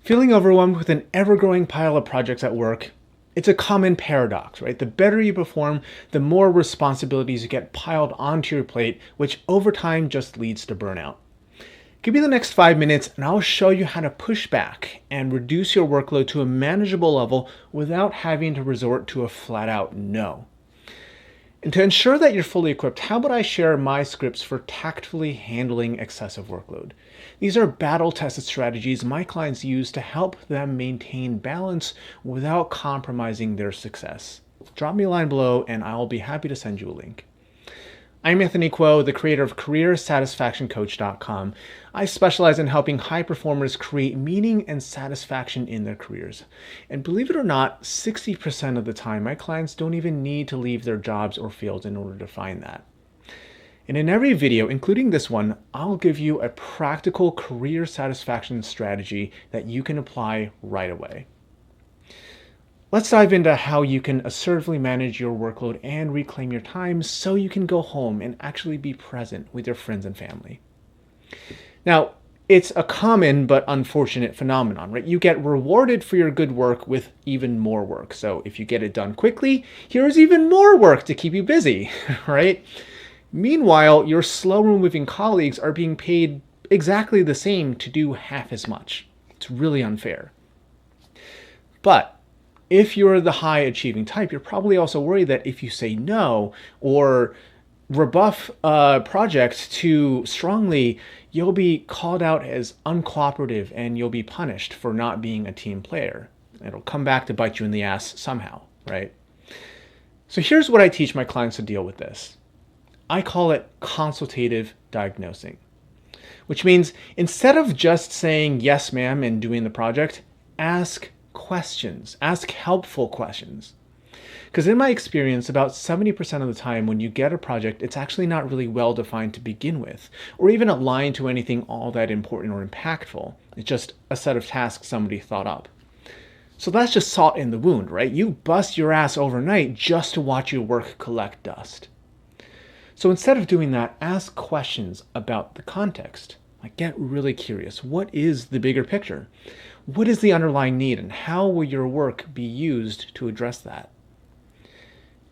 Feeling overwhelmed with an ever-growing pile of projects at work, it's a common paradox, right? The better you perform, the more responsibilities you get piled onto your plate, which over time just leads to burnout. Give me the next 5 minutes and I'll show you how to push back and reduce your workload to a manageable level without having to resort to a flat-out no. And to ensure that you're fully equipped, how about I share my scripts for tactfully handling excessive workload? These are battle-tested strategies my clients use to help them maintain balance without compromising their success. Drop me a line below and I'll be happy to send you a link. I'm Anthony Kuo, the creator of CareerSatisfactionCoach.com. I specialize in helping high performers create meaning and satisfaction in their careers. And believe it or not, 60% of the time, my clients don't even need to leave their jobs or fields in order to find that. And in every video, including this one, I'll give you a practical career satisfaction strategy that you can apply right away. Let's dive into how you can assertively manage your workload and reclaim your time so you can go home and actually be present with your friends and family. Now, it's a common but unfortunate phenomenon, right? You get rewarded for your good work with even more work. So if you get it done quickly, here's even more work to keep you busy, right? Meanwhile, your slow-moving colleagues are being paid exactly the same to do half as much. It's really unfair. But if you're the high achieving type, you're probably also worried that if you say no or rebuff a project too strongly, you'll be called out as uncooperative and you'll be punished for not being a team player. It'll come back to bite you in the ass somehow, right? So here's what I teach my clients to deal with this. I call it consultative diagnosing, which means instead of just saying yes, ma'am, and doing the project, ask questions. Ask helpful questions. Because in my experience, about 70% of the time when you get a project, it's actually not really well defined to begin with, or even aligned to anything all that important or impactful. It's just a set of tasks somebody thought up. So that's just salt in the wound, right? You bust your ass overnight just to watch your work collect dust. So instead of doing that, ask questions about the context. Like, get really curious. What is the bigger picture? What is the underlying need and how will your work be used to address that?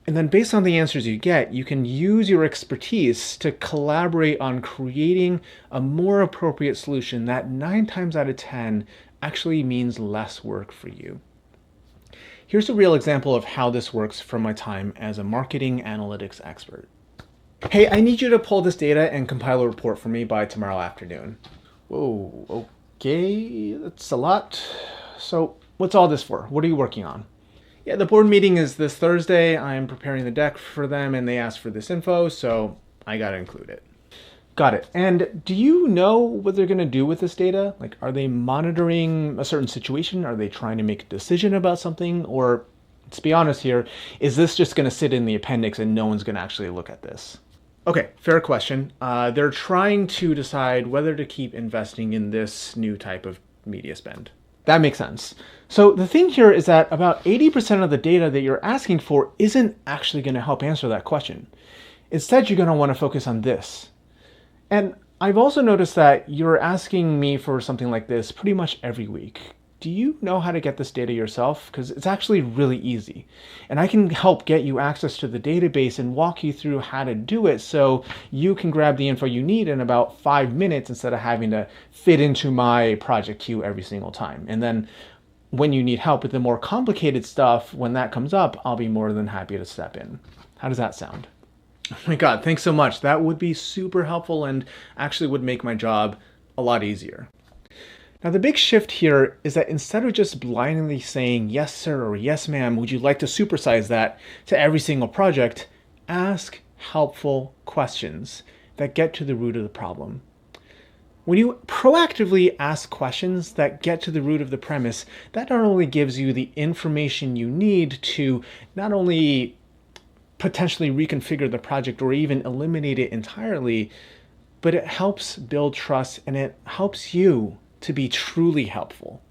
And then based on the answers you get, you can use your expertise to collaborate on creating a more appropriate solution that 9 times out of 10 actually means less work for you. Here's a real example of how this works from my time as a marketing analytics expert. Hey, I need you to pull this data and compile a report for me by tomorrow afternoon. Whoa, okay, that's a lot. So what's all this for? What are you working on? Yeah, the board meeting is this Thursday. I'm preparing the deck for them and they asked for this info, so I gotta include it. Got it. And do you know what they're gonna do with this data? Like, are they monitoring a certain situation? Are they trying to make a decision about something? Or, let's be honest here, is this just gonna sit in the appendix and no one's gonna actually look at this? Okay, fair question. They're trying to decide whether to keep investing in this new type of media spend. That makes sense. So the thing here is that about 80% of the data that you're asking for isn't actually going to help answer that question. Instead, you're going to want to focus on this. And I've also noticed that you're asking me for something like this pretty much every week. Do you know how to get this data yourself? Because it's actually really easy. And I can help get you access to the database and walk you through how to do it so you can grab the info you need in about 5 minutes instead of having to fit into my project queue every single time. And then when you need help with the more complicated stuff, when that comes up, I'll be more than happy to step in. How does that sound? Oh my God, thanks so much. That would be super helpful and actually would make my job a lot easier. Now, the big shift here is that instead of just blindly saying, yes, sir, or yes, ma'am, would you like to supersize that to every single project, ask helpful questions that get to the root of the problem. When you proactively ask questions that get to the root of the premise, that not only gives you the information you need to not only potentially reconfigure the project or even eliminate it entirely, but it helps build trust and it helps you to be truly helpful.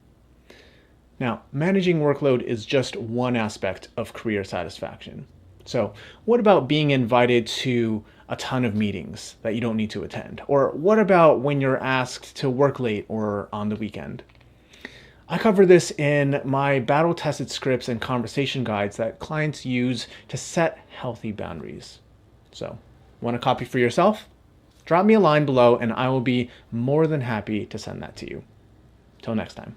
Now, managing workload is just one aspect of career satisfaction. So what about being invited to a ton of meetings that you don't need to attend? Or what about when you're asked to work late or on the weekend? I cover this in my battle-tested scripts and conversation guides that clients use to set healthy boundaries. So, want a copy for yourself? Drop me a line below and I will be more than happy to send that to you. Till next time.